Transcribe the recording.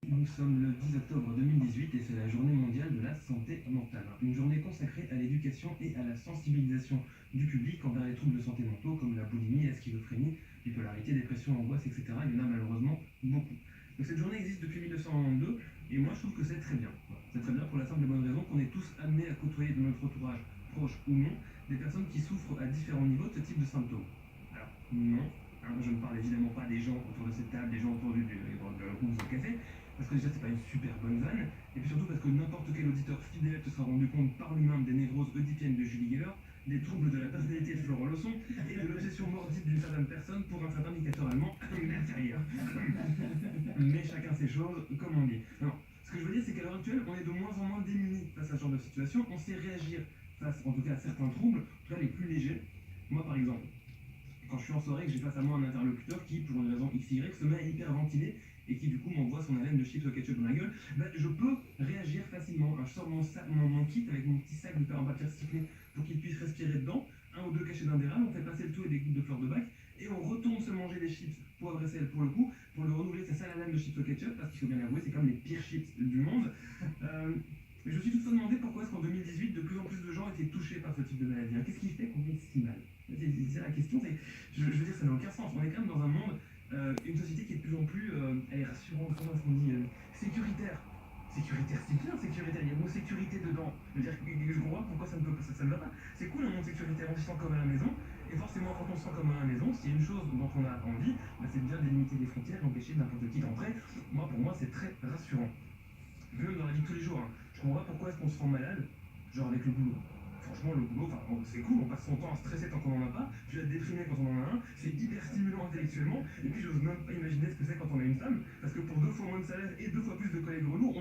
Nous sommes le 10 octobre 2018 et c'est la journée mondiale de la santé mentale. Une journée consacrée à l'éducation et à la sensibilisation du public envers les troubles de santé mentaux comme la boulimie, la schizophrénie, bipolarité, dépression, angoisse, etc. Il y en a malheureusement beaucoup. Donc cette journée existe depuis 1992 et moi je trouve que c'est très bien. Voilà. C'est très bien pour la simple et bonne raison qu'on est tous amenés à côtoyer de notre entourage, proche ou non, des personnes qui souffrent à différents niveaux de ce type de symptômes. Alors non, je ne parle évidemment pas des gens autour de cette table, des gens autour de la roue du café, parce que déjà c'est pas une super bonne vanne, et puis surtout parce que n'importe quel auditeur fidèle se sera rendu compte par lui-même des névroses oedipiennes de Julie Geller, des troubles de la personnalité de Florent Leçon, et de l'obsession morbide d'une certaine personne pour un certain indicateur allemand intérieur. Mais chacun ses choses, comme on dit. Non, ce que je veux dire, c'est qu'à l'heure actuelle, on est de moins en moins démunis face à ce genre de situation, on sait réagir face, en tout cas, à certains troubles, en tout cas les plus légers. Moi, par exemple, quand je suis en soirée et que j'ai face à moi un interlocuteur qui, pour une raison X, Y, se met à hyperventiler et qui du coup m'envoie son haleine de chips au ketchup dans la gueule, ben, je peux réagir facilement. Je sors mon kit avec mon petit sac de en papier recyclé pour qu'il puisse respirer dedans, un ou deux cachets d'indérable, on fait passer le tout et des gouttes de fleurs de bac, et on retourne se manger des chips poivre et sel pour le coup, pour le renouveler sa sale haleine de chips au ketchup, parce qu'il faut bien l'avouer, c'est comme les pires chips du monde. Euh, je me suis toutefois demandé pourquoi est-ce qu'en 2018, de plus en plus de gens étaient touchés par ce type de maladie. Qu'est-ce qui fait qu'on est si mal? C'est la question, je veux dire, ça n'a aucun sens. On est quand même dans un monde, une société qui est de plus en plus, elle est rassurante, comment est-ce qu'on dit, sécuritaire. Sécuritaire, c'est bien sécuritaire, il y a le mot sécurité dedans. Je veux dire, je comprends pas pourquoi ça ne va pas. C'est cool un monde sécuritaire, on se sent comme à la maison, et forcément quand on se sent comme à la maison, s'il y a une chose dont on a envie, bah, c'est bien délimiter les frontières, empêcher n'importe qui d'entrer. Moi, pour moi, c'est très rassurant. Même dans la vie de tous les jours, hein. Je comprends pas pourquoi est-ce qu'on se rend malade, genre avec le boulot. Franchement, le boulot, c'est cool, on passe son temps à stresser tant qu'on n'en a pas, puis à déprimer quand on en a un, c'est hyper stimulant intellectuellement, et puis j'ose même pas imaginer ce que c'est quand on a une femme, parce que pour deux fois moins de salaire et deux fois plus de collègues relous,